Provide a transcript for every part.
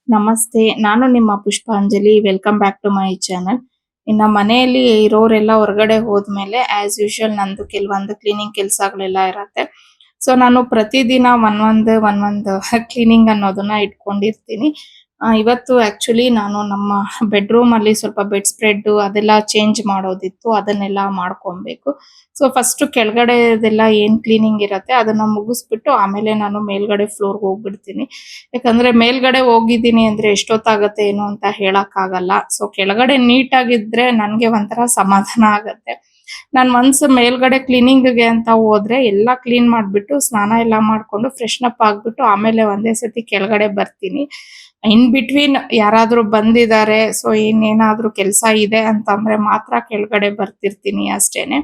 ನಮಸ್ತೆ. ನಾನು ನಿಮ್ಮ Pushpanjali. Welcome back to my channel. ಇನ್ನ ಮನೆಯಲ್ಲಿ ಇರೋರೆಲ್ಲ ಹೊರಗಡೆ ಹೋದ್ಮೇಲೆ ಆಸ್ ಯೂಶುವಲ್ ನಂದು ಕೆಲವೊಂದು ಕ್ಲೀನಿಂಗ್ ಕೆಲಸಗಳೆಲ್ಲ ಇರತ್ತೆ. ಸೊ ನಾನು ಪ್ರತಿದಿನ ಒಂದೊಂದು ಕ್ಲೀನಿಂಗ್ ಅನ್ನೋದನ್ನ ಇಟ್ಕೊಂಡಿರ್ತೀನಿ. ಇವತ್ತು ಆಕ್ಚುಲಿ ನಾನು ನಮ್ಮ ಬೆಡ್‌ರೂಮ್ ಅಲ್ಲಿ ಸ್ವಲ್ಪ ಬೆಡ್ ಸ್ಪ್ರೆಡ್ ಅದೆಲ್ಲ ಚೇಂಜ್ ಮಾಡೋದಿತ್ತು. ಅದನ್ನೆಲ್ಲ ಮಾಡ್ಕೊಬೇಕು. ಸೊ ಫಸ್ಟ್ ಕೆಳಗಡೆದೆಲ್ಲ ಏನ್ ಕ್ಲೀನಿಂಗ್ ಇರತ್ತೆ ಅದನ್ನ ಮುಗಿಸ್ಬಿಟ್ಟು ಆಮೇಲೆ ನಾನು ಮೇಲ್ಗಡೆ ಫ್ಲೋರ್‌ಗೆ ಹೋಗ್ಬಿಡ್ತೀನಿ. ಯಾಕಂದ್ರೆ ಮೇಲ್ಗಡೆ ಹೋಗಿದ್ದೀನಿ ಅಂದ್ರೆ ಎಷ್ಟೊತ್ತಾಗತ್ತೆ ಏನು ಅಂತ ಹೇಳಕ್ಕಾಗಲ್ಲ. ಸೊ ಕೆಳಗಡೆ ನೀಟಾಗಿದ್ರೆ ನನ್ಗೆ ಒಂಥರ ಸಮಾಧಾನ ಆಗತ್ತೆ. ನಾನ್ ಒನ್ಸ್ ಮೇಲ್ಗಡೆ ಕ್ಲೀನಿಂಗ್‌ಗೆ ಅಂತ ಹೋದ್ರೆ ಎಲ್ಲ ಕ್ಲೀನ್ ಮಾಡ್ಬಿಟ್ಟು ಸ್ನಾನ ಎಲ್ಲ ಮಾಡ್ಕೊಂಡು ಫ್ರೆಶ್‌ನ್ ಅಪ್ ಆಗ್ಬಿಟ್ಟು ಆಮೇಲೆ ಒಂದೇ ಸತಿ ಕೆಳಗಡೆ ಬರ್ತೀನಿ. ಇನ್ ಬಿಟ್ವೀನ್ ಯಾರಾದ್ರೂ ಬಂದಿದ್ದಾರೆ ಸೊ ಇನ್ನೇನಾದ್ರೂ ಕೆಲ್ಸ ಇದೆ ಅಂತಂದ್ರೆ ಮಾತ್ರ ಕೆಳಗಡೆ ಬರ್ತಿರ್ತೀನಿ ಅಷ್ಟೇನೆ.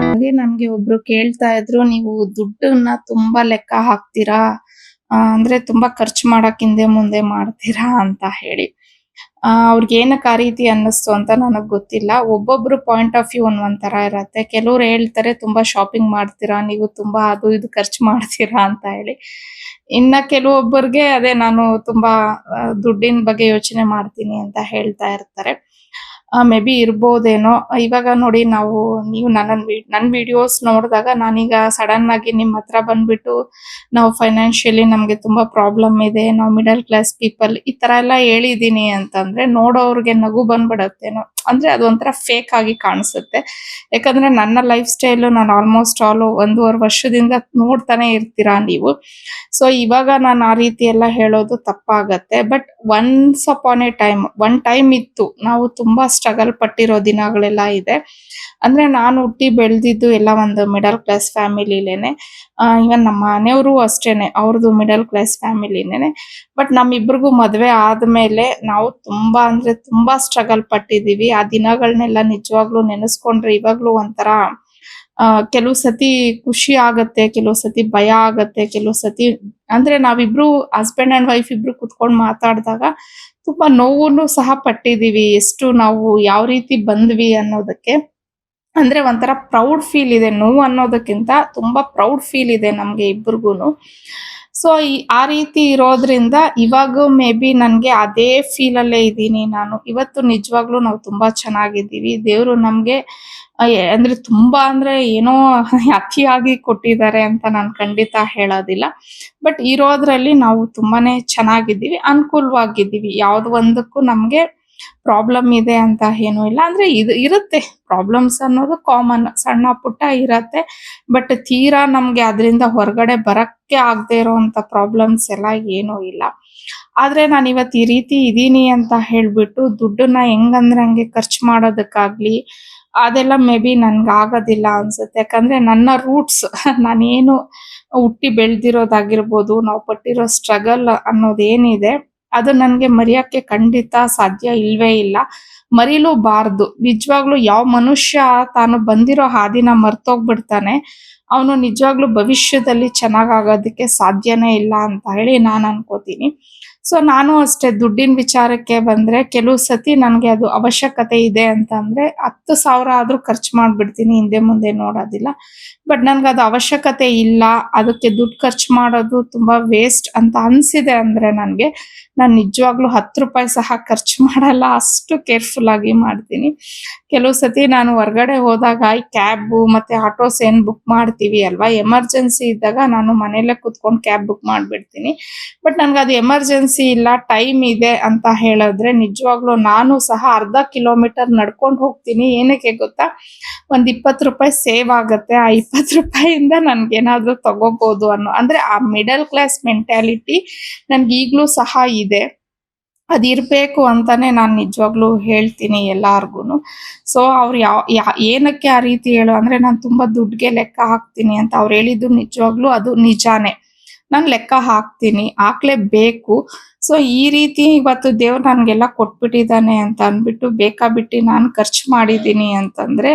ಹಾಗೆ ನನ್ಗೆ ಒಬ್ರು ಕೇಳ್ತಾ ಇದ್ರು, ನೀವು ದುಡ್ಡನ್ನ ತುಂಬಾ ಲೆಕ್ಕ ಹಾಕ್ತೀರಾ? ಅಂದ್ರೆ ತುಂಬಾ ಖರ್ಚು ಮಾಡಕ್ ಹಿಂದೆ ಮುಂದೆ ಮಾಡ್ತೀರಾ ಅಂತ ಹೇಳಿ. ಅವ್ರಿಗೆ ಏನಕ್ಕೆ ಆ ರೀತಿ ಅನ್ನಿಸ್ತು ಅಂತ ನನಗ್ ಗೊತ್ತಿಲ್ಲ. ಒಬ್ಬೊಬ್ರು ಪಾಯಿಂಟ್ ಆಫ್ ವ್ಯೂ ಒಂದೊಂದ್ ತರ ಇರತ್ತೆ. ಕೆಲವ್ರು ಹೇಳ್ತಾರೆ ತುಂಬಾ ಶಾಪಿಂಗ್ ಮಾಡ್ತೀರಾ ನೀವು, ತುಂಬಾ ಅದು ಇದು ಖರ್ಚು ಮಾಡ್ತೀರಾ ಅಂತ ಹೇಳಿ. ಇನ್ನ ಕೆಲವೊಬ್ಬರಿಗೆ ಅದೇ ನಾನು ತುಂಬಾ ದುಡ್ಡಿನ ಬಗ್ಗೆ ಯೋಚನೆ ಮಾಡ್ತೀನಿ ಅಂತ ಹೇಳ್ತಾ ಇರ್ತಾರೆ. ಮೇ ಬಿ ಇರ್ಬೋದೇನೋ. ಇವಾಗ ನೋಡಿ ನೀವು ನನ್ ವಿಡಿಯೋಸ್ ನೋಡಿದಾಗ ನಾನೀಗ ಸಡನ್ ಆಗಿ ನಿಮ್ ಹತ್ರ ಬಂದ್ಬಿಟ್ಟು ನಾವು ಫೈನಾನ್ಷಿಯಲಿ ನಮ್ಗೆ ತುಂಬಾ ಪ್ರಾಬ್ಲಮ್ ಇದೆ, ನಾವು ಮಿಡಲ್ ಕ್ಲಾಸ್ ಪೀಪಲ್ ಈ ತರ ಎಲ್ಲ ಹೇಳಿದೀನಿ ಅಂತಂದ್ರೆ ನೋಡೋರ್ಗೆ ನಗು ಬಂದ್ಬಿಡತ್ತೇನೋ. ಅಂದ್ರೆ ಅದೊಂಥರ ಫೇಕ್ ಆಗಿ ಕಾಣಿಸುತ್ತೆ. ಯಾಕಂದ್ರೆ ನನ್ನ ಲೈಫ್ ಸ್ಟೈಲ್ ನಾನು ಆಲ್ಮೋಸ್ಟ್ ಆಲ್ 1.5 ವರ್ಷದಿಂದ ನೋಡ್ತಾನೆ ಇರ್ತೀರಾ ನೀವು. ಸೊ ಇವಾಗ ನಾನು ಆ ರೀತಿ ಎಲ್ಲ ಹೇಳೋದು ತಪ್ಪಾಗತ್ತೆ. But once upon a time one time ಇತ್ತು. ನಾವು ತುಂಬಾ ಸ್ಟ್ರಗಲ್ ಪಟ್ಟಿರೋ ದಿನಗಳೆಲ್ಲ ಇದೆ. ಅಂದ್ರೆ ನಾನು ಹುಟ್ಟಿ ಬೆಳೆದಿದ್ದು ಎಲ್ಲ ಒಂದು ಮಿಡಲ್ ಕ್ಲಾಸ್ ಫ್ಯಾಮಿಲಿಲೇನೆ. ಇವನ್ ನಮ್ಮ ಮನೆಯವರು ಅಷ್ಟೇನೆ, ಅವ್ರದ್ದು ಮಿಡಲ್ ಕ್ಲಾಸ್ ಫ್ಯಾಮಿಲಿನೇನೆ. ಬಟ್ ನಮ್ಮಿಬ್ರಿಗೂ ಮದ್ವೆ ಆದ್ಮೇಲೆ ನಾವು ತುಂಬಾ ಅಂದ್ರೆ ತುಂಬಾ ಸ್ಟ್ರಗಲ್ ಪಟ್ಟಿದೀವಿ. ಆ ದಿನಗಳನ್ನೆಲ್ಲ ನಿಜವಾಗ್ಲೂ ನೆನೆಸ್ಕೊಂಡ್ರೆ ಇವಾಗ್ಲೂ ಒಂಥರ ಕೆಲವು ಸತಿ ಖುಷಿ ಆಗತ್ತೆ, ಕೆಲವು ಸತಿ ಭಯ ಆಗತ್ತೆ, ಕೆಲವು ಸತಿ ಅಂದ್ರೆ ನಾವಿಬ್ರು ಹಸ್ಬೆಂಡ್ ಅಂಡ್ ವೈಫ್ ಇಬ್ರು ಕುತ್ಕೊಂಡ್ ಮಾತಾಡ್ದಾಗ ತುಂಬಾ ನೋವುನು ಸಹ ಪಟ್ಟಿದೀವಿ. ಎಷ್ಟು ನಾವು ಯಾವ ರೀತಿ ಬಂದ್ವಿ ಅನ್ನೋದಕ್ಕೆ. ಅಂದ್ರೆ ಒಂಥರ ಪ್ರೌಡ್ ಫೀಲ್ ಇದೆ. ನೋವು ಅನ್ನೋದಕ್ಕಿಂತ ತುಂಬಾ ಪ್ರೌಡ್ ಫೀಲ್ ಇದೆ ನಮ್ಗೆ ಇಬ್ರಿಗೂನು. ಸೊ ಆ ರೀತಿ ಇರೋದ್ರಿಂದ ಇವಾಗೂ ಮೇ ಬಿ ನನ್ಗೆ ಅದೇ ಫೀಲ್ ಅಲ್ಲೇ ಇದೀನಿ ನಾನು. ಇವತ್ತು ನಿಜವಾಗ್ಲೂ ನಾವು ತುಂಬಾ ಚೆನ್ನಾಗಿದ್ದೀವಿ. ದೇವ್ರು ನಮ್ಗೆ ಅಂದ್ರೆ ತುಂಬಾ ಅಂದ್ರೆ ಏನೋ ಅತಿಯಾಗಿ ಕೊಟ್ಟಿದ್ದಾರೆ ಅಂತ ನಾನ್ ಖಂಡಿತ ಹೇಳೋದಿಲ್ಲ. ಬಟ್ ಇರೋದ್ರಲ್ಲಿ ನಾವು ತುಂಬಾನೇ ಚೆನ್ನಾಗಿದ್ದೀವಿ, ಅನುಕೂಲವಾಗಿದ್ದೀವಿ. ಯಾವ್ದು ಒಂದಕ್ಕೂ ನಮ್ಗೆ ಪ್ರಾಬ್ಲಮ್ ಇದೆ ಅಂತ ಏನೂ ಇಲ್ಲ. ಅಂದ್ರೆ ಇದು ಇರುತ್ತೆ, ಪ್ರಾಬ್ಲಮ್ಸ್ ಅನ್ನೋದು ಕಾಮನ್, ಸಣ್ಣ ಪುಟ್ಟ ಇರತ್ತೆ. ಬಟ್ ತೀರಾ ನಮ್ಗೆ ಅದ್ರಿಂದ ಹೊರಗಡೆ ಬರಕ್ಕೆ ಆಗದೆ ಇರೋಂಥ ಪ್ರಾಬ್ಲಮ್ಸ್ ಎಲ್ಲ ಏನೂ ಇಲ್ಲ. ಆದ್ರೆ ನಾನ್ ಇವತ್ತು ಈ ರೀತಿ ಇದೀನಿ ಅಂತ ಹೇಳ್ಬಿಟ್ಟು ದುಡ್ಡನ್ನ ಹೆಂಗಂದ್ರೆ ಹಂಗೆ ಖರ್ಚು ಮಾಡೋದಕ್ಕಾಗ್ಲಿ ಅದೆಲ್ಲ ಮೇ ಬಿ ನನ್ಗ್ ಆಗೋದಿಲ್ಲ ಅನ್ಸುತ್ತೆ. ಯಾಕಂದ್ರೆ ನನ್ನ ರೂಟ್ಸ್ ನಾನೇನು ಹುಟ್ಟಿ ಬೆಳ್ದಿರೋದಾಗಿರ್ಬೋದು, ನಾವು ಪಟ್ಟಿರೋ ಸ್ಟ್ರಗಲ್ ಅನ್ನೋದೇನಿದೆ ಅದು ನನ್ಗೆ ಮರೆಯಕ್ಕೆ ಖಂಡಿತ ಸಾಧ್ಯ ಇಲ್ವೇ ಇಲ್ಲ. ಮರೀಲೂಬಾರ್ದು. ನಿಜವಾಗ್ಲೂ ಯಾವ ಮನುಷ್ಯ ತಾನು ಬಂದಿರೋ ಹಾದಿನ ಮರ್ತೋಗ್ಬಿಡ್ತಾನೆ, ಅವನು ನಿಜವಾಗ್ಲೂ ಭವಿಷ್ಯದಲ್ಲಿ ಚೆನ್ನಾಗಾಗೋದಕ್ಕೆ ಸಾಧ್ಯನೇ ಇಲ್ಲ ಅಂತ ಹೇಳಿ ನಾನ್ ಅನ್ಕೋತೀನಿ. ಸೊ ನಾನು ಅಷ್ಟೇ ದುಡ್ಡಿನ ವಿಚಾರಕ್ಕೆ ಬಂದ್ರೆ ಕೆಲವು ಸತಿ ನನ್ಗೆ ಅದು ಅವಶ್ಯಕತೆ ಇದೆ ಅಂತ ಅಂದ್ರೆ 10,000 ಆದ್ರೂ ಖರ್ಚು ಮಾಡ್ಬಿಡ್ತೀನಿ, ಹಿಂದೆ ಮುಂದೆ ನೋಡೋದಿಲ್ಲ. ಬಟ್ ನನ್ಗದು ಅವಶ್ಯಕತೆ ಇಲ್ಲ, ಅದಕ್ಕೆ ದುಡ್ಡು ಖರ್ಚು ಮಾಡೋದು ತುಂಬಾ ವೇಸ್ಟ್ ಅಂತ ಅನ್ಸಿದೆ ಅಂದ್ರೆ ನಾನ್ ನಿಜವಾಗ್ಲೂ ₹10 ಸಹ ಖರ್ಚು ಮಾಡಲ್ಲ. ಅಷ್ಟು ಕೇರ್‌ಫುಲ್ ಆಗಿ ಮಾಡ್ತೀನಿ. ಕೆಲವು ಸತಿ ನಾನು ಹೊರಗಡೆ ಹೋದಾಗ ಈ ಕ್ಯಾಬು ಮತ್ತೆ ಆಟೋಸ್ ಏನ್ ಬುಕ್ ಮಾಡ್ತೀವಿ ಅಲ್ವಾ, ಎಮರ್ಜೆನ್ಸಿ ಇದ್ದಾಗ ನಾನು ಮನೇಲೇ ಕೂತ್ಕೊಂಡು ಕ್ಯಾಬ್ ಬುಕ್ ಮಾಡ್ಬಿಡ್ತೀನಿ. ಬಟ್ ನನ್ಗದು ಎಮರ್ಜೆನ್ಸಿ ಇಲ್ಲ, ಟೈಮ್ ಇದೆ ಅಂತ ಹೇಳಿದ್ರೆ ನಿಜವಾಗ್ಲೂ ನಾನು ಸಹ ಅರ್ಧ ಕಿಲೋಮೀಟರ್ ನಡ್ಕೊಂಡು ಹೋಗ್ತೀನಿ. ಏನಕ್ಕೆ ಗೊತ್ತಾ? ಒಂದ್ ₹20 ಸೇವ್ ಆಗತ್ತೆ. ಆ ₹20ಇಂದ ನನ್ಗೇನಾದ್ರೂ ತಗೋಬಹುದು ಅಂದ್ರೆ ಆ ಮಿಡಲ್ ಕ್ಲಾಸ್ ಮೆಂಟಾಲಿಟಿ ನನ್ಗೀಗ್ಲೂ ಸಹ ಇದೆ. ಅದಿರ್ಬೇಕು ಅಂತಾನೆ ನಾನ್ ನಿಜವಾಗ್ಲೂ ಹೇಳ್ತೀನಿ ಎಲ್ಲಾರ್ಗೂನು. ಸೊ ಅವ್ರು ಏನಕ್ಕೆ ಆ ರೀತಿ ಅಂದ್ರೆ ನಾನ್ ತುಂಬಾ ದುಡ್ಡ್‌ಗೆ ಲೆಕ್ಕ ಹಾಕ್ತೀನಿ ಅಂತ ಅವ್ರು ಹೇಳಿದ್ದು ನಿಜವಾಗ್ಲೂ ಅದು ನಿಜಾನೇ. ನಾನ್ ಲೆಕ್ಕ ಹಾಕ್ತೀನಿ, ಹಾಕ್ಲೇಬೇಕು. ಸೊ ಈ ರೀತಿ ಇವತ್ತು ದೇವ್ರು ನನ್ಗೆಲ್ಲ ಕೊಟ್ಬಿಟ್ಟಿದ್ದಾನೆ ಅಂತ ಅಂದ್ಬಿಟ್ಟು ಬೇಕಾಬಿಟ್ಟಿ ನಾನ್ ಖರ್ಚು ಮಾಡಿದ್ದೀನಿ ಅಂತಂದ್ರೆ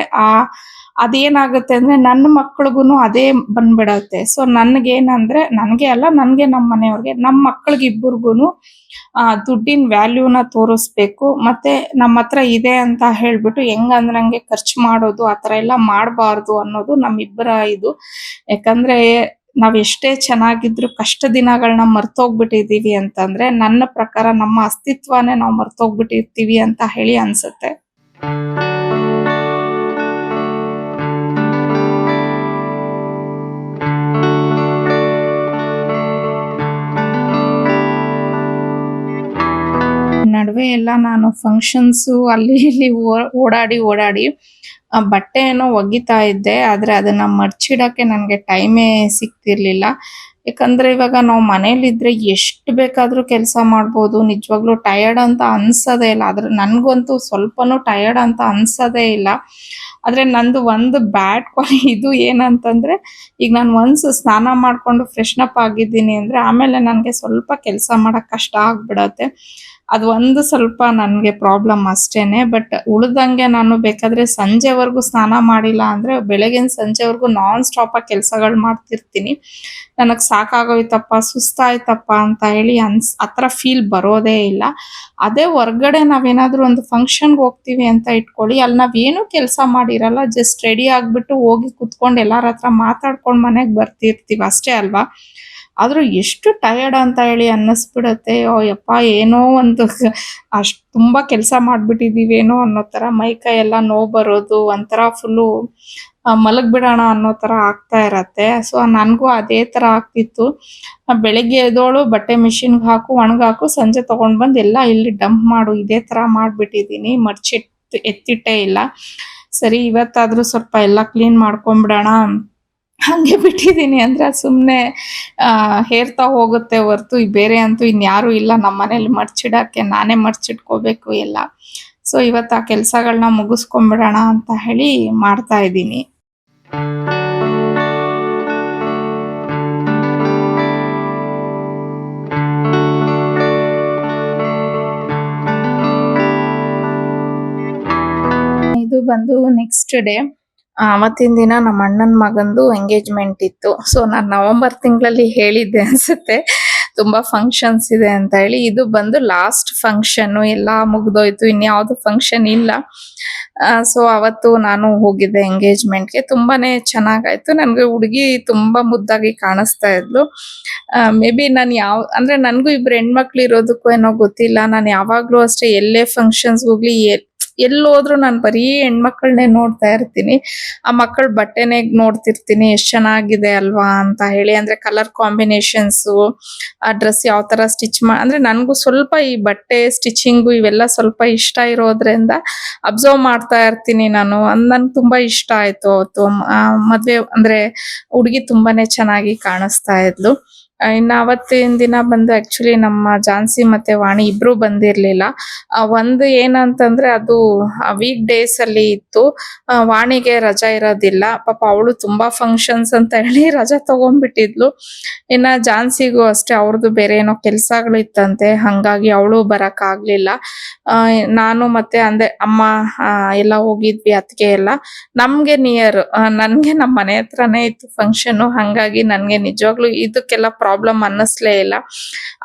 ಅದೇನಾಗುತ್ತೆ ಅಂದ್ರೆ ನನ್ನ ಮಕ್ಳಿಗೂನು ಅದೇ ಬಂದ್ಬಿಡತ್ತೆ. ಸೊ ನನ್ಗೇನಂದ್ರೆ ನನ್ಗೆ ಅಲ್ಲ, ನನ್ಗೆ ನಮ್ಮ ಮನೆಯವ್ರಿಗೆ, ನಮ್ಮ ಮಕ್ಳಿಗೆ ಇಬ್ಬರಿಗೂನು ದುಡ್ಡಿನ ವ್ಯಾಲ್ಯೂನ ತೋರಿಸ್ಬೇಕು. ಮತ್ತೆ ನಮ್ಮ ಹತ್ರ ಇದೆ ಅಂತ ಹೇಳ್ಬಿಟ್ಟು ಹೆಂಗಂದ್ರಂಗೆ ಖರ್ಚು ಮಾಡೋದು ಆ ಥರ ಎಲ್ಲ ಮಾಡಬಾರ್ದು ಅನ್ನೋದು ನಮ್ಮಿಬ್ಬರ ಇದು. ಯಾಕಂದ್ರೆ ನಾವ್ ಎಷ್ಟೇ ಚೆನ್ನಾಗಿದ್ರು ಕಷ್ಟ ದಿನಗಳನ್ನ ಮರ್ತೋಗ್ಬಿಟ್ಟಿದೀವಿ ಅಂತಂದ್ರೆ ನನ್ನ ಪ್ರಕಾರ ನಮ್ಮ ಅಸ್ತಿತ್ವನೇ ನಾವು ಮರ್ತೋಗ್ಬಿಟ್ಟಿರ್ತೀವಿ ಅಂತ ಹೇಳಿ ಅನ್ಸುತ್ತೆ. ನಡುವೆ ಎಲ್ಲ ನಾನು ಫಂಕ್ಷನ್ಸು ಅಲ್ಲಿ ಇಲ್ಲಿ ಓಡಾಡಿ ಬಟ್ಟೆ ಏನೋ ಒಗಿತಾ ಇದ್ದೆ. ಆದ್ರೆ ಅದನ್ನ ಮಡ್ಚಿಡಕ್ಕೆ ನನ್ಗೆ ಟೈಮೇ ಸಿಗ್ತಿರ್ಲಿಲ್ಲ. ಯಾಕಂದ್ರೆ ಇವಾಗ ನಾವು ಮನೇಲಿದ್ರೆ ಎಷ್ಟು ಬೇಕಾದ್ರೂ ಕೆಲಸ ಮಾಡ್ಬೋದು. ನಿಜವಾಗ್ಲೂ ಟಯರ್ಡ್ ಅಂತ ಅನ್ಸೋದೇ ಇಲ್ಲ. ಆದ್ರೆ ನನ್ಗಂತೂ ಸ್ವಲ್ಪನೂ ಟಯರ್ಡ್ ಅಂತ ಅನ್ಸೋದೇ ಇಲ್ಲ. ಆದ್ರೆ ನಂದು ಒಂದು ಬ್ಯಾಡ್ ಇದು ಏನಂತಂದ್ರೆ, ಈಗ ನಾನು ಒನ್ಸ್ ಸ್ನಾನ ಮಾಡ್ಕೊಂಡು ಫ್ರೆಶ್ನಪ್ ಆಗಿದ್ದೀನಿ ಅಂದ್ರೆ ಆಮೇಲೆ ನನ್ಗೆ ಸ್ವಲ್ಪ ಕೆಲಸ ಮಾಡಕ್ ಕಷ್ಟ ಆಗ್ಬಿಡತ್ತೆ. ಅದು ಒಂದು ಸ್ವಲ್ಪ ನನ್ಗೆ ಪ್ರಾಬ್ಲಮ್ ಅಷ್ಟೇನೆ. ಬಟ್ ಉಳ್ದಂಗೆ ನಾನು ಬೇಕಾದ್ರೆ ಸಂಜೆವರೆಗೂ ಸ್ನಾನ ಮಾಡಿಲ್ಲ ಅಂದ್ರೆ ಬೆಳಗಿನ ಸಂಜೆವರೆಗೂ ನಾನ್ ಸ್ಟಾಪ್ ಆಗಿ ಕೆಲಸಗಳು ಮಾಡ್ತಿರ್ತೀನಿ. ನನಗ್ ಸಾಕಾಗೋಯ್ತಪ್ಪ, ಸುಸ್ತಾಯ್ತಪ್ಪ ಅಂತ ಹೇಳಿ ಆ ಥರ ಫೀಲ್ ಬರೋದೇ ಇಲ್ಲ. ಅದೇ ಹೊರ್ಗಡೆ ನಾವೇನಾದ್ರೂ ಒಂದು ಫಂಕ್ಷನ್ಗೆ ಹೋಗ್ತೀವಿ ಅಂತ ಇಟ್ಕೊಳ್ಳಿ, ಅಲ್ಲಿ ನಾವೇನು ಕೆಲಸ ಮಾಡಿರಲ್ಲ, ಜಸ್ಟ್ ರೆಡಿ ಆಗ್ಬಿಟ್ಟು ಹೋಗಿ ಕುತ್ಕೊಂಡು ಎಲ್ಲಾರ ಹತ್ರ ಮಾತಾಡ್ಕೊಂಡು ಮನೆಗೆ ಬರ್ತಿರ್ತೀವಿ ಅಷ್ಟೇ ಅಲ್ವಾ. ಆದ್ರೂ ಎಷ್ಟು ಟಯರ್ಡ್ ಅಂತ ಹೇಳಿ ಅನ್ನಿಸ್ಬಿಡತ್ತೆ. ಯಪ್ಪ ಏನೋ ಒಂದು ಅಷ್ಟು ತುಂಬಾ ಕೆಲಸ ಮಾಡ್ಬಿಟ್ಟಿದೀವೇನೋ ಅನ್ನೋ ತರ ಮೈ ಕೈ ಎಲ್ಲ ನೋವು ಬರೋದು, ಒಂಥರ ಫುಲ್ಲು ಮಲಗ್ಬಿಡೋಣ ಅನ್ನೋ ತರ ಆಗ್ತಾ ಇರತ್ತೆ. ಸೊ ನನ್ಗೂ ಅದೇ ತರ ಆಗ್ತಿತ್ತು. ಬೆಳಿಗ್ಗೆ ಎದ್ದೋಳು ಬಟ್ಟೆ ಮಿಷಿನ್ಗೆ ಹಾಕು, ಒಣಗಾಕು, ಸಂಜೆ ತಗೊಂಡ್ ಬಂದು ಎಲ್ಲ ಇಲ್ಲಿ ಡಂಪ್ ಮಾಡು, ಇದೇ ತರ ಮಾಡ್ಬಿಟ್ಟಿದೀನಿ. ಎತ್ತಿಟ್ಟೇ ಇಲ್ಲ. ಸರಿ ಇವತ್ತಾದ್ರೂ ಸ್ವಲ್ಪ ಎಲ್ಲ ಕ್ಲೀನ್ ಮಾಡ್ಕೊಂಡ್ಬಿಡೋಣ ಹಂಗೆ ಬಿಟ್ಟಿದೀನಿ ಅಂದ್ರೆ ಸುಮ್ನೆ ಹೇರ್ತಾ ಹೋಗುತ್ತೆ ಹೊರ್ತು ಬೇರೆ ಅಂತೂ ಇನ್ಯಾರು ಇಲ್ಲ ನಮ್ಮ ಮನೇಲಿ ಮಡ್ಚಿಡಕ್ಕೆ. ನಾನೇ ಮಡ್ಚಿಟ್ಕೋಬೇಕು ಎಲ್ಲ. ಸೊ ಇವತ್ತು ಆ ಕೆಲ್ಸಗಳನ್ನ ಮುಗಿಸ್ಕೊಂಡ್ಬಿಡೋಣ ಅಂತ ಹೇಳಿ ಮಾಡ್ತಾ ಇದ್ದೀನಿ. ಇದು ಬಂದು ನೆಕ್ಸ್ಟ್ ಡೇ. ಅವತ್ತಿನ ದಿನ ನಮ್ಮ ಅಣ್ಣನ ಮಗಂದು ಎಂಗೇಜ್ಮೆಂಟ್ ಇತ್ತು. ಸೊ ನಾನು ನವೆಂಬರ್ ತಿಂಗಳಲ್ಲಿ ಹೇಳಿದ್ದೆ ಅನ್ಸುತ್ತೆ ತುಂಬಾ ಫಂಕ್ಷನ್ಸ್ ಇದೆ ಅಂತ ಹೇಳಿ. ಇದು ಬಂದು ಲಾಸ್ಟ್ ಫಂಕ್ಷನ್, ಎಲ್ಲ ಮುಗ್ದೋಯ್ತು, ಇನ್ಯಾವುದು ಫಂಕ್ಷನ್ ಇಲ್ಲ. ಸೊ ಅವತ್ತು ನಾನು ಹೋಗಿದ್ದೆ ಎಂಗೇಜ್ಮೆಂಟ್ಗೆ. ತುಂಬಾನೇ ಚೆನ್ನಾಗಾಯ್ತು. ನನ್ಗೆ ಹುಡುಗಿ ತುಂಬಾ ಮುದ್ದಾಗಿ ಕಾಣಿಸ್ತಾ ಇದ್ಲು. ಮೇ ಬಿ ನಾನು ಅಂದ್ರೆ ನನ್ಗೂ ಇಬ್ರು ಹೆಣ್ಮಕ್ಳು ಇರೋದಕ್ಕೂ ಏನೋ ಗೊತ್ತಿಲ್ಲ, ನಾನು ಯಾವಾಗ್ಲೂ ಅಷ್ಟೇ ಎಲ್ಲೇ ಫಂಕ್ಷನ್ಸ್ ಹೋಗ್ಲಿ ಎಲ್ಲೋದ್ರು ನಾನು ಬರೀ ಹೆಣ್ಮಕ್ಳನ್ನೇ ನೋಡ್ತಾ ಇರ್ತೀನಿ. ಆ ಮಕ್ಕಳ ಬಟ್ಟೆನೇ ನೋಡ್ತಿರ್ತೀನಿ, ಎಷ್ಟ್ ಚೆನ್ನಾಗಿದೆ ಅಲ್ವಾ ಅಂತ ಹೇಳಿ. ಅಂದ್ರೆ ಕಲರ್ ಕಾಂಬಿನೇಷನ್ಸ್, ಆ ಡ್ರೆಸ್ ಯಾವ ತರ ಸ್ಟಿಚ್ ಅಂದ್ರೆ ನನ್ಗೂ ಸ್ವಲ್ಪ ಈ ಬಟ್ಟೆ ಸ್ಟಿಚಿಂಗು ಇವೆಲ್ಲ ಸ್ವಲ್ಪ ಇಷ್ಟ ಇರೋದ್ರಿಂದ ಅಬ್ಸರ್ವ್ ಮಾಡ್ತಾ ಇರ್ತೀನಿ ನಾನು. ನನ್ಗೆ ತುಂಬಾ ಇಷ್ಟ ಆಯ್ತು ಅವತ್ತು. ಮದ್ವೆ ಅಂದ್ರೆ ಹುಡುಗಿ ತುಂಬಾನೇ ಚೆನ್ನಾಗಿ ಕಾಣಿಸ್ತಾ ಇದ್ಲು. ಇನ್ನು ಅವತ್ತಿನ ದಿನ ಬಂದು ಆಕ್ಚುಲಿ ನಮ್ಮ ಝಾನ್ಸಿ ಮತ್ತೆ ವಾಣಿ ಇಬ್ರು ಬಂದಿರ್ಲಿಲ್ಲ. ಒಂದು ಏನಂತಂದ್ರೆ ಅದು ವೀಕ್ ಡೇಸ್ ಅಲ್ಲಿ ಇತ್ತು. ವಾಣಿಗೆ ರಜಾ ಇರೋದಿಲ್ಲ ಪಾಪ, ಅವಳು ತುಂಬಾ ಫಂಕ್ಷನ್ಸ್ ಅಂತ ಹೇಳಿ ರಜಾ ತಗೊಂಡ್ಬಿಟ್ಟಿದ್ಲು. ಇನ್ನ ಝಾನ್ಸಿಗೂ ಅಷ್ಟೇ ಅವ್ರದ್ದು ಬೇರೆ ಏನೋ ಕೆಲ್ಸಗಳು ಇತ್ತಂತೆ, ಹಂಗಾಗಿ ಅವಳು ಬರಕ್ ಆಗ್ಲಿಲ್ಲ. ನಾನು ಮತ್ತೆ ಅಂದೆ ಅಮ್ಮ ಎಲ್ಲ ಹೋಗಿದ್ವಿ, ಅತ್ತಿಗೆ ಎಲ್ಲ. ನಮ್ಗೆ ನಿಯರ್, ನನ್ಗೆ ನಮ್ಮ ಮನೆ ಹತ್ರನೇ ಇತ್ತು ಫಂಕ್ಷನ್, ಹಂಗಾಗಿ ನನ್ಗೆ ನಿಜವಾಗ್ಲೂ ಇದಕ್ಕೆಲ್ಲ ಪ್ರಾಬ್ಲಮ್ ಅನ್ನಿಸ್ಲೇ ಇಲ್ಲ.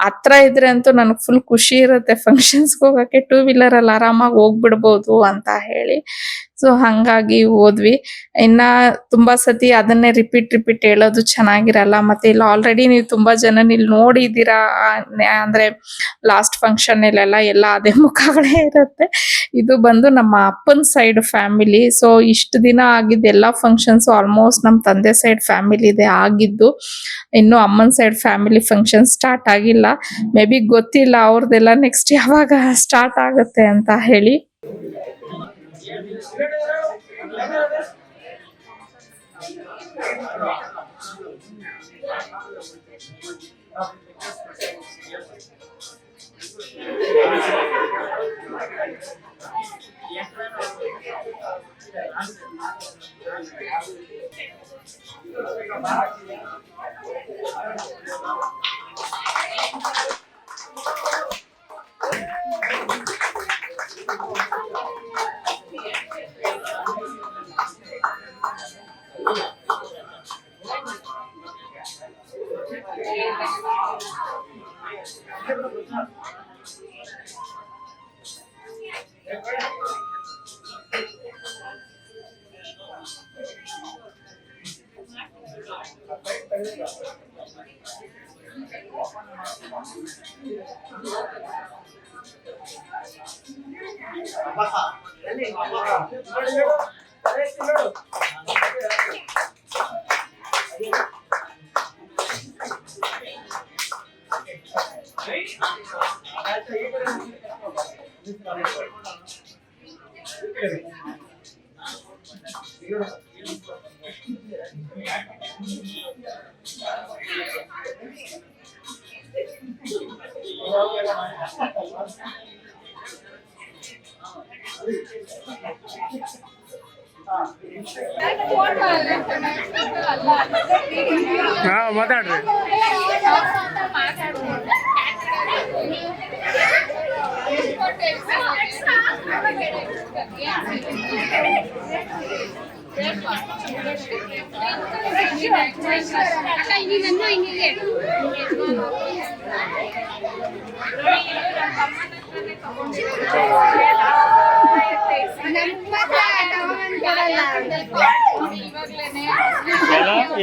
ಹತ್ರ ಇದ್ರೆ ಅಂತೂ ನನಗೆ ಫುಲ್ ಖುಷಿ ಇರುತ್ತೆ ಫಂಕ್ಷನ್ಸ್ಗೆ ಹೋಗಕ್ಕೆ. ಟೂ ವೀಲರ್ ಅಲ್ಲಿ ಆರಾಮಾಗಿ ಹೋಗ್ಬಿಡ್ಬೋದು ಅಂತ ಹೇಳಿ. ಸೊ ಹಂಗಾಗಿ ಹೋದ್ವಿ. ಇನ್ನ ತುಂಬಾ ಸತಿ ಅದನ್ನೇ ರಿಪೀಟ್ ಹೇಳೋದು ಚೆನ್ನಾಗಿರಲ್ಲ. ಮತ್ತೆ ಇಲ್ಲಿ ಆಲ್ರೆಡಿ ನೀವು ತುಂಬಾ ಜನ ಇಲ್ಲಿ ನೋಡಿದೀರಾ. ಅಂದ್ರೆ ಲಾಸ್ಟ್ ಫಂಕ್ಷನ್ ಎಲ್ಲ ಅದೇ ಮುಖಗಳೇ ಇರುತ್ತೆ. ಇದು ಬಂದು ನಮ್ಮ ಅಪ್ಪನ ಸೈಡ್ ಫ್ಯಾಮಿಲಿ. ಸೊ ಇಷ್ಟು ದಿನ ಆಗಿದ್ದ ಎಲ್ಲಾ ಫಂಕ್ಷನ್ಸ್ ಆಲ್ಮೋಸ್ಟ್ ನಮ್ ತಂದೆ ಸೈಡ್ ಫ್ಯಾಮಿಲಿ ಇದೆ ಆಗಿದ್ದು. ಇನ್ನು ಅಮ್ಮನ ಸೈಡ್ ಫ್ಯಾಮಿಲಿ ಫಂಕ್ಷನ್ ಸ್ಟಾರ್ಟ್ ಆಗಿಲ್ಲ. ಮೇ ಬಿ ಗೊತ್ತಿಲ್ಲ ಅವ್ರದ್ದೆಲ್ಲ ನೆಕ್ಸ್ಟ್ ಯಾವಾಗ ಸ್ಟಾರ್ಟ್ ಆಗುತ್ತೆ ಅಂತ ಹೇಳಿ. ಮಾತಾಡ್ರಿ.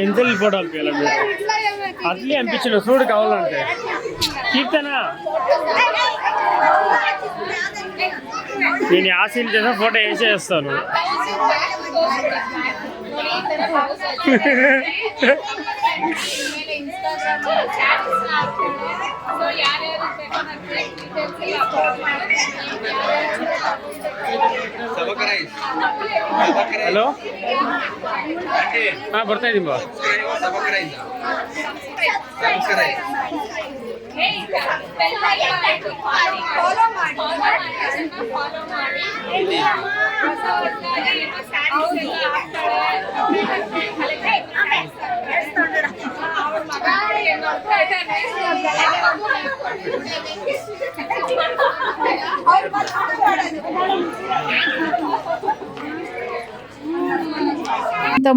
ఎంతలు ఫోటో పంపించాలి అట్లే అనిపించిన చూడు కావాలంటే కీర్తనా నేను ఆశీల్ చేసిన ఫోటో వేసేస్తాను. ಹಲೋ ಹಾಂ ಬರ್ತಾ ಇದ್ದೀನಿ ಬಾ.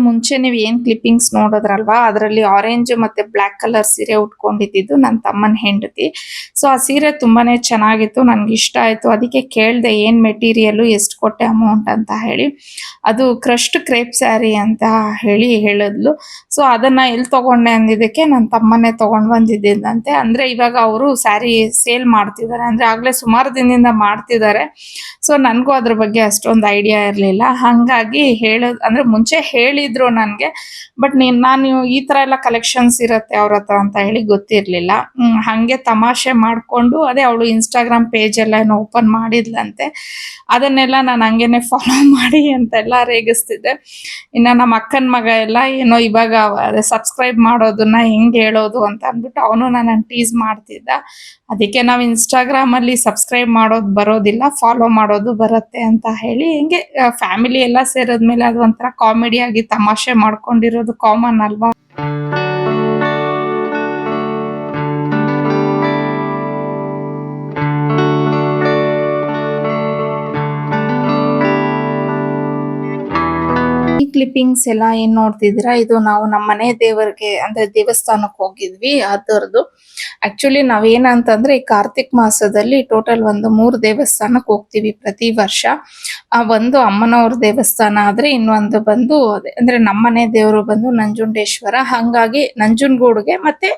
ಮುಂಚೆ ನೀವು ಏನ್ ಕ್ಲಿಪ್ಪಿಂಗ್ಸ್ ನೋಡಿದ್ರಲ್ವಾ, ಅದರಲ್ಲಿ ಆರೆಂಜ್ ಮತ್ತೆ ಬ್ಲಾಕ್ ಕಲರ್ ಸೀರೆ ಉಟ್ಕೊಂಡಿದ್ದು ನನ್ನ ತಮ್ಮನ ಹೆಂಡತಿ. ಸೊ ಆ ಸೀರೆ ತುಂಬಾನೇ ಚೆನ್ನಾಗಿತ್ತು, ನನ್ಗೆ ಇಷ್ಟ ಆಯ್ತು. ಅದಕ್ಕೆ ಕೇಳ್ದೆ ಏನ್ ಮೆಟೀರಿಯಲ್, ಎಷ್ಟು ಕೊಟ್ಟೆ ಅಮೌಂಟ್ ಅಂತ ಹೇಳಿ. ಅದು ಕ್ರಶ್ಡ್ ಕ್ರೇಪ್ ಸ್ಯಾರಿ ಅಂತ ಹೇಳಿ ಹೇಳಿದ್ಲು. ಸೊ ಅದನ್ನ ಎಲ್ಲಿ ತಗೊಂಡೆ ಅಂದಿದ್ದಕ್ಕೆ ನನ್ನ ತಮ್ಮನೇ ತಗೊಂಡ್ ಬಂದಿದ್ದಂತೆ. ಅಂದ್ರೆ ಇವಾಗ ಅವರು ಸ್ಯಾರಿ ಸೇಲ್ ಮಾಡ್ತಿದ್ದಾರೆ, ಅಂದ್ರೆ ಆಗ್ಲೇ ಸುಮಾರು ದಿನದಿಂದ ಮಾಡ್ತಿದ್ದಾರೆ. ಸೊ ನನ್ಗೂ ಅದ್ರ ಬಗ್ಗೆ ಅಷ್ಟೊಂದು ಐಡಿಯಾ ಇರ್ಲಿಲ್ಲ. ಹಂಗಾಗಿ ಅಂದ್ರೆ ಮುಂಚೆ ಹೇಳಿದ್ರು ನನ್ಗೆ, ಬಟ್ ನಾನು ಈ ತರ ಎಲ್ಲ ಕಲೆಕ್ಷನ್ಸ್ ಇರತ್ತೆ ಅವ್ರ ಹತ್ರ ಅಂತ ಹೇಳಿ ಗೊತ್ತಿರ್ಲಿಲ್ಲ. ಹಂಗೆ ತಮಾಷೆ ಮಾಡ್ಕೊಂಡು ಅದೇ ಅವಳು ಇನ್ಸ್ಟಾಗ್ರಾಮ್ ಪೇಜ್ ಎಲ್ಲ ಏನೋ ಓಪನ್ ಮಾಡಿದ್ಲಂತೆ, ಅದನ್ನೆಲ್ಲ ನಾನು ಹಂಗೇನೆ ಫಾಲೋ ಮಾಡಿ ಅಂತೆಲ್ಲ ರೇಗಿಸ್ತಿದ್ದೆ. ಇನ್ನ ನಮ್ಮ ಅಕ್ಕನ ಮಗ ಎಲ್ಲ ಏನೋ ಇವಾಗ ಅದೇ ಸಬ್ಸ್ಕ್ರೈಬ್ ಮಾಡೋದನ್ನ ಹೆಂಗ್ ಹೇಳೋದು ಅಂತ ಅಂದ್ಬಿಟ್ಟು ಅವನು ನನ್ನ ಟೀಸ್ ಮಾಡ್ತಿದ್ದ. ಅದಕ್ಕೆ ನಾವು ಇನ್ಸ್ಟಾಗ್ರಾಮ್ ಅಲ್ಲಿ ಸಬ್ಸ್ಕ್ರೈಬ್ ಮಾಡೋದು ಬರೋದಿಲ್ಲ, ಫಾಲೋ ಮಾಡೋದು ಬರುತ್ತೆ ಅಂತ ಹೇಳಿ ಹಿಂಗೆ ಫ್ಯಾಮಿಲಿ ಎಲ್ಲ ಸೇರಿದ್ಮೇಲೆ ಅದು ಒಂಥರ ಕಾಮಿಡಿ ಆಗಿ ತಮಾಷೆ ಮಾಡ್ಕೊಂಡಿರೋದು ಕಾಮನ್ ಅಲ್ವಾ. ಕ್ಲಿಪ್ಪಿಂಗ್ಸ್ ಎಲ್ಲ ಏನ್ ನೋಡ್ತಿದ್ದೀರಾ, ಇದು ನಾವು ನಮ್ಮ ಮನೆ ದೇವರಿಗೆ ಅಂದ್ರೆ ದೇವಸ್ಥಾನಕ್ಕೆ ಹೋಗಿದ್ವಿ ಅದರದ್ದು. ಆಕ್ಚುಲಿ ನಾವೇನಂತಂದ್ರೆ ಈ ಕಾರ್ತಿಕ್ ಮಾಸದಲ್ಲಿ ಟೋಟಲ್ ಒಂದು 3 ದೇವಸ್ಥಾನಕ್ಕೆ ಹೋಗ್ತೀವಿ ಪ್ರತಿ ವರ್ಷ. ಒಂದು ಅಮ್ಮನವ್ರ ದೇವಸ್ಥಾನ ಆದ್ರೆ ಇನ್ನೊಂದು ಬಂದು ಅದೇ ಅಂದ್ರೆ ನಮ್ಮನೆ ದೇವರು ಬಂದು ನಂಜುಂಡೇಶ್ವರ. ಹಂಗಾಗಿ ನಂಜನಗೂಡಿಗೆ ಮತ್ತೆ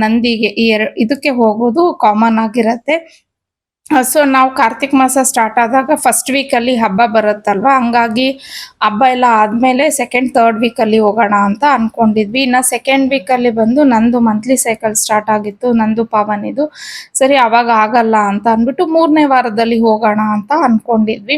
ನಂದಿಗೆ ಈ ಇದಕ್ಕೆ ಹೋಗೋದು ಕಾಮನ್ ಆಗಿರತ್ತೆ. ಸೊ ನಾವು ಕಾರ್ತಿಕ್ ಮಾಸ ಸ್ಟಾರ್ಟ್ ಆದಾಗ ಫಸ್ಟ್ ವೀಕ್ ಅಲ್ಲಿ ಹಬ್ಬ ಬರುತ್ತಲ್ವಾ, ಹಂಗಾಗಿ ಹಬ್ಬ ಎಲ್ಲ ಆದ್ಮೇಲೆ ಸೆಕೆಂಡ್ ಥರ್ಡ್ ವೀಕ್ ಅಲ್ಲಿ ಹೋಗೋಣ ಅಂತ ಅನ್ಕೊಂಡಿದ್ವಿ. ಇನ್ನ ಸೆಕೆಂಡ್ ವೀಕ್ ಅಲ್ಲಿ ಬಂದು ನಂದು ಮಂತ್ಲಿ ಸೈಕಲ್ ಸ್ಟಾರ್ಟ್ ಆಗಿತ್ತು, ನಂದು ಪಾವನಿದು. ಸರಿ ಅವಾಗ ಆಗಲ್ಲ ಅಂತ ಅನ್ಬಿಟ್ಟು 3ನೇ ವಾರದಲ್ಲಿ ಹೋಗೋಣ ಅಂತ ಅನ್ಕೊಂಡಿದ್ವಿ.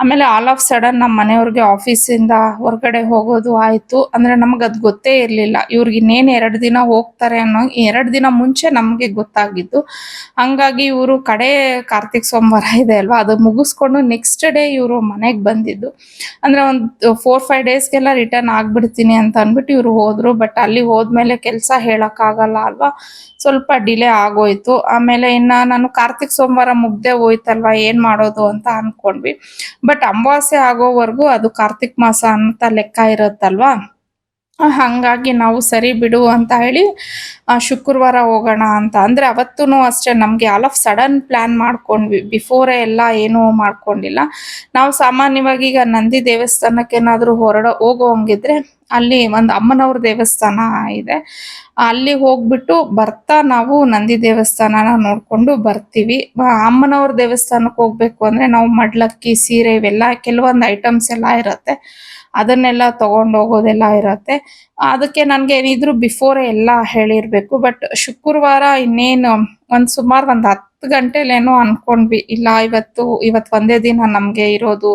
ಆಮೇಲೆ ಆಲ್ ಆಫ್ ಸಡನ್ ನಮ್ಮ ಮನೆಯವ್ರಿಗೆ ಆಫೀಸಿಂದ ಹೊರಗಡೆ ಹೋಗೋದು ಆಯ್ತು. ಅಂದ್ರೆ ನಮ್ಗೆ ಅದು ಗೊತ್ತೇ ಇರ್ಲಿಲ್ಲ, ಇವ್ರಿಗೆ ಇನ್ನೇನು 2 ದಿನ ಹೋಗ್ತಾರೆ ಅನ್ನೋ 2 ದಿನ ಮುಂಚೆ ನಮ್ಗೆ ಗೊತ್ತಾಗಿದ್ದು. ಹಂಗಾಗಿ ಇವರು ಕಡೆ ಕಾರ್ತಿಕ್ ಸೋಮವಾರ ಇದೆ ಅಲ್ವಾ, ಅದು ಮುಗಿಸ್ಕೊಂಡು ನೆಕ್ಸ್ಟ್ ಡೇ ಇವರು ಮನೆಗೆ ಬಂದಿದ್ದು. ಅಂದ್ರೆ ಒಂದು 4-5 ಡೇಸ್ಗೆಲ್ಲ ರಿಟರ್ನ್ ಆಗ್ಬಿಡ್ತೀನಿ ಅಂತ ಅನ್ಬಿಟ್ಟು ಇವ್ರು ಹೋದ್ರು. ಬಟ್ ಅಲ್ಲಿ ಹೋದ್ಮೇಲೆ ಕೆಲಸ ಹೇಳಕ್ ಆಗಲ್ಲ ಅಲ್ವಾ, ಸ್ವಲ್ಪ ಡಿಲೇ ಆಗೋಯ್ತು. ಆಮೇಲೆ ಇನ್ನ ನಾನು ಕಾರ್ತಿಕ್ ಸೋಮವಾರ ಮುಗ್ದೆ ಹೋಯ್ತಲ್ವಾ, ಏನ್ ಮಾಡೋದು ಅಂತ ಅನ್ಕೊಂಡ್ವಿ. ಬಟ್ ಅಮಾವಾಸ್ಯೆ ಆಗೋವರೆಗೂ ಅದು ಕಾರ್ತಿಕ್ ಮಾಸ ಅಂತ ಲೆಕ್ಕ ಇರುತ್ತಲ್ವಾ, ಹಂಗಾಗಿ ನಾವು ಸರಿ ಬಿಡು ಅಂತ ಹೇಳಿ ಶುಕ್ರವಾರ ಹೋಗೋಣ ಅಂತ. ಅಂದ್ರೆ ಅವತ್ತೂ ಅಷ್ಟೇ ನಮ್ಗೆ ಆಲ್ ಆಫ್ ಸಡನ್ ಪ್ಲಾನ್ ಮಾಡ್ಕೊಂಡ್ವಿ, ಬಿಫೋರೇ ಎಲ್ಲ ಏನೂ ಮಾಡ್ಕೊಂಡಿಲ್ಲ ನಾವು. ಸಾಮಾನ್ಯವಾಗಿ ಈಗ ನಂದಿ ದೇವಸ್ಥಾನಕ್ಕೆ ಏನಾದ್ರು ಹೋಗೋ ಹಂಗಿದ್ರೆ ಅಲ್ಲಿ ಒಂದು ಅಮ್ಮನವ್ರ ದೇವಸ್ಥಾನ ಇದೆ. ಅಲ್ಲಿ ಹೋಗ್ಬಿಟ್ಟು ಬರ್ತಾ ನಾವು ನಂದಿ ದೇವಸ್ಥಾನನ ನೋಡ್ಕೊಂಡು ಬರ್ತೀವಿ. ಅಮ್ಮನವ್ರ ದೇವಸ್ಥಾನಕ್ಕೆ ಹೋಗ್ಬೇಕು ಅಂದ್ರೆ ನಾವು ಮಡ್ಲಕ್ಕಿ, ಸೀರೆ ಇವೆಲ್ಲ ಕೆಲವೊಂದು ಐಟಮ್ಸ್ ಎಲ್ಲ ಇರುತ್ತೆ. ಅದನ್ನೆಲ್ಲ ತಗೊಂಡ್ ಹೋಗೋದೆಲ್ಲ ಇರತ್ತೆ. ಅದಕ್ಕೆ ನನ್ಗೆ ಏನಿದ್ರು ಬಿಫೋರೆ ಎಲ್ಲ ಹೇಳಿರ್ಬೇಕು. ಬಟ್ ಶುಕ್ರವಾರ ಇನ್ನೇನು ಸುಮಾರು ಒಂದು 10 ಗಂಟೆಲೇನೋ ಅನ್ಕೊಂಡ್ವಿ. ಇಲ್ಲ ಇವತ್ತು ಒಂದೇ ದಿನ ನಮ್ಗೆ ಇರೋದು.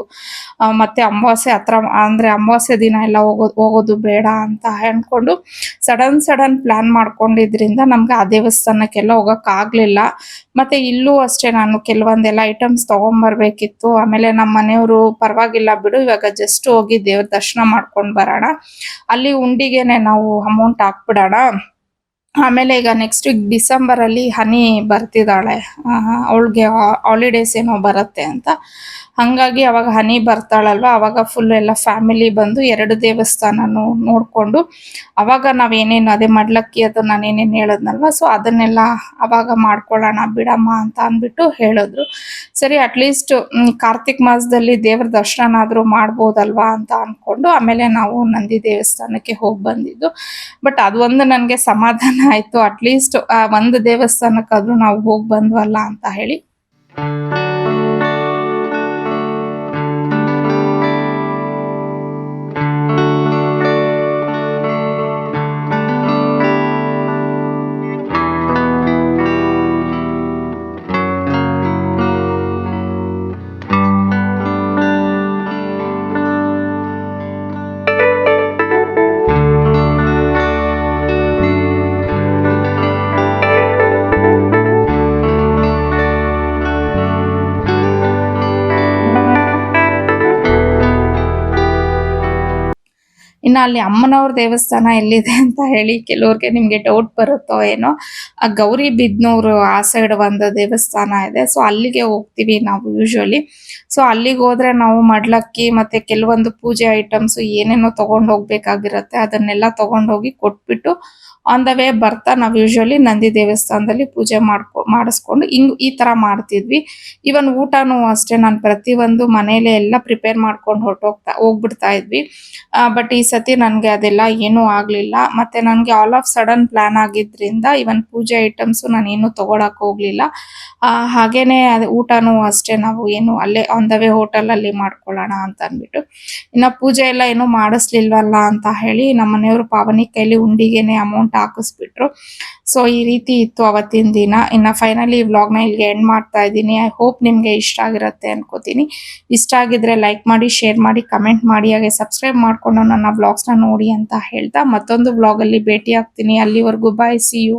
ಮತ್ತೆ ಅಮಾವಾಸ್ಯೆ ಹತ್ರ ಅಂದ್ರೆ ಅಮಾವಾಸ್ಯೆ ದಿನ ಎಲ್ಲ ಹೋಗೋದು ಬೇಡ ಅಂತ ಅನ್ಕೊಂಡು ಸಡನ್ ಪ್ಲಾನ್ ಮಾಡ್ಕೊಂಡಿದ್ರಿಂದ ನಮ್ಗೆ ಆ ದೇವಸ್ಥಾನಕ್ಕೆಲ್ಲ ಹೋಗಕ್ ಆಗ್ಲಿಲ್ಲ. ಮತ್ತೆ ಇಲ್ಲೂ ಅಷ್ಟೇ ನಾನು ಕೆಲವೊಂದೆಲ್ಲ ಐಟಮ್ಸ್ ತಗೊಂಬರ್ಬೇಕಿತ್ತು. ಆಮೇಲೆ ನಮ್ಮ ಮನೆಯವರು ಪರವಾಗಿಲ್ಲ ಬಿಡು, ಇವಾಗ ಜಸ್ಟ್ ಹೋಗಿ ದೇವ್ರ ದರ್ಶನ ಮಾಡ್ಕೊಂಡ್ ಬರೋಣ, ಅಲ್ಲಿ ಉಂಡಿಗೆನೆ ನಾವು ಅಮೌಂಟ್ ಹಾಕ್ಬಿಡೋಣ. ಆಮೇಲೆ ಈಗ ನೆಕ್ಸ್ಟ್ ವೀಕ್ ಡಿಸೆಂಬರ್ ಅಲ್ಲಿ ಹನಿ ಬರ್ತಿದ್ದಾಳೆ. ಅವಳಿಗೆ ಹಾಲಿಡೇಸ್ ಏನೋ ಬರುತ್ತೆ ಅಂತ. ಹಂಗಾಗಿ ಅವಾಗ ಹನಿ ಬರ್ತಾಳಲ್ವಾ, ಅವಾಗ ಫುಲ್ ಎಲ್ಲ ಫ್ಯಾಮಿಲಿ ಬಂದು 2 ದೇವಸ್ಥಾನನು ನೋಡ್ಕೊಂಡು ಅವಾಗ ನಾವೇನೇನು ಅದೇ ಮಡ್ಲಕ್ಕಿ ಅದು ನಾನೇನೇನು ಹೇಳದ್ನಲ್ವಾ, ಸೊ ಅದನ್ನೆಲ್ಲ ಅವಾಗ ಮಾಡ್ಕೊಳ್ಳೋಣ ಬಿಡಮ್ಮ ಅಂತ ಅಂದ್ಬಿಟ್ಟು ಹೇಳಿದ್ರು. ಸರಿ ಅಟ್ಲೀಸ್ಟ್ ಕಾರ್ತಿಕ್ ಮಾಸದಲ್ಲಿ ದೇವ್ರ ದರ್ಶನ ಆದ್ರೂ ಮಾಡ್ಬೋದಲ್ವಾ ಅಂತ ಅನ್ಕೊಂಡು ಆಮೇಲೆ ನಾವು ನಂದಿ ದೇವಸ್ಥಾನಕ್ಕೆ ಹೋಗಿ ಬಂದಿದ್ದು. ಬಟ್ ಅದೊಂದು ನನಗೆ ಸಮಾಧಾನ ಆಯ್ತು, ಅಟ್ಲೀಸ್ಟ್ ಒಂದು ದೇವಸ್ಥಾನಕ್ಕಾದ್ರೂ ನಾವು ಹೋಗಿ ಬಂದ್ವಲ್ಲ ಅಂತ ಹೇಳಿ. ಇನ್ನು ಅಲ್ಲಿ ಅಮ್ಮನವ್ರ ದೇವಸ್ಥಾನ ಎಲ್ಲಿದೆ ಅಂತ ಹೇಳಿ ಕೆಲವ್ರಿಗೆ ನಿಮ್ಗೆ ಡೌಟ್ ಬರುತ್ತೋ ಏನೋ. ಆ ಗೌರಿಬಿದನೂರು ಆ ಸೈಡ್ ಒಂದು ದೇವಸ್ಥಾನ ಇದೆ. ಸೊ ಅಲ್ಲಿಗೆ ಹೋಗ್ತೀವಿ ನಾವು ಯೂಶುವಲಿ. ಸೊ ಅಲ್ಲಿಗೆ ಹೋದ್ರೆ ನಾವು ಮಡ್ಲಕ್ಕಿ ಮತ್ತೆ ಕೆಲವೊಂದು ಪೂಜೆ ಐಟಮ್ಸ್ ಏನೇನೋ ತಗೊಂಡ್ ಹೋಗ್ಬೇಕಾಗಿರತ್ತೆ, ಅದನ್ನೆಲ್ಲ ತಗೊಂಡೋಗಿ ಕೊಟ್ಬಿಟ್ಟು ಆನ್ ದ ವೇ ಬರ್ತಾ ನಾವು ಯೂಶುವಲಿ ನಂದಿ ದೇವಸ್ಥಾನದಲ್ಲಿ ಪೂಜೆ ಮಾಡಿಸ್ಕೊಂಡು ಈ ತರ ಮಾಡ್ತಿದ್ವಿ. ಇವನ್ ಊಟನೂ ಅಷ್ಟೇ ನಾನು ಪ್ರತಿಯೊಂದು ಮನೇಲೆ ಎಲ್ಲ ಪ್ರಿಪೇರ್ ಮಾಡ್ಕೊಂಡು ಹೋಗ್ಬಿಡ್ತಾ ಇದ್ವಿ. ಬಟ್ ಈ ಸತಿ ನನ್ಗೆ ಅದೆಲ್ಲ ಏನೂ ಆಗ್ಲಿಲ್ಲ. ಮತ್ತೆ ನನ್ಗೆ ಆಲ್ ಆಫ್ ಸಡನ್ ಪ್ಲಾನ್ ಆಗಿದ್ರಿಂದ ಇವನ್ ಪೂಜೆ ಐಟಮ್ಸ್ ನಾನು ಏನು ತಗೊಳಕ್ ಹೋಗ್ಲಿಲ್ಲ. ಹಾಗೇನೆ ಊಟನೂ ಅಷ್ಟೇ ನಾವು ಏನು ಅಲ್ಲೇ ಆನ್ ದ ವೇ ಹೋಟೆಲ್ ಅಲ್ಲಿ ಮಾಡ್ಕೊಳ್ಳೋಣ ಅಂತ ಅಂದ್ಬಿಟ್ಟು. ಇನ್ನ ಪೂಜೆ ಎಲ್ಲ ಏನು ಮಾಡಿಸ್ಲಿಲ್ವಲ್ಲ ಅಂತ ಹೇಳಿ ನಮ್ಮ ಮನೆಯವರು ಪಾವನಿ ಕೈಲಿ ಉಂಡಿಗೆನೆ ಅಮೌಂಟ್ ಹಾಕಿಸ್ಬಿಟ್ರು. ಸೊ ಈ ರೀತಿ ಇತ್ತು ಅವತ್ತಿನ ದಿನ. ಇನ್ನ ಫೈನಲಿ ವ್ಲಾಗ್ ನ ಇಲ್ಲಿಗೆ ಎಂಡ್ ಮಾಡ್ತಾ ಇದ್ದೀನಿ. ಐ ಹೋಪ್ ನಿಮ್ಗೆ ಇಷ್ಟ ಆಗಿರುತ್ತೆ ಅನ್ಕೋತೀನಿ. ಇಷ್ಟ ಆಗಿದ್ರೆ ಲೈಕ್ ಮಾಡಿ, ಶೇರ್ ಮಾಡಿ, ಕಮೆಂಟ್ ಮಾಡಿ, ಹಾಗೆ ಸಬ್ಸ್ಕ್ರೈಬ್ ಮಾಡ್ಕೊಂಡು ನನ್ನ ವ್ಲಾಗ್ಸ್ ನ ನೋಡಿ ಅಂತ ಹೇಳ್ತಾ ಮತ್ತೊಂದು ವ್ಲಾಗ್ ಅಲ್ಲಿ ಭೇಟಿ ಆಗ್ತೀನಿ. ಅಲ್ಲಿವರೆಗೂ ಬಾಯ್, ಸಿ ಯು.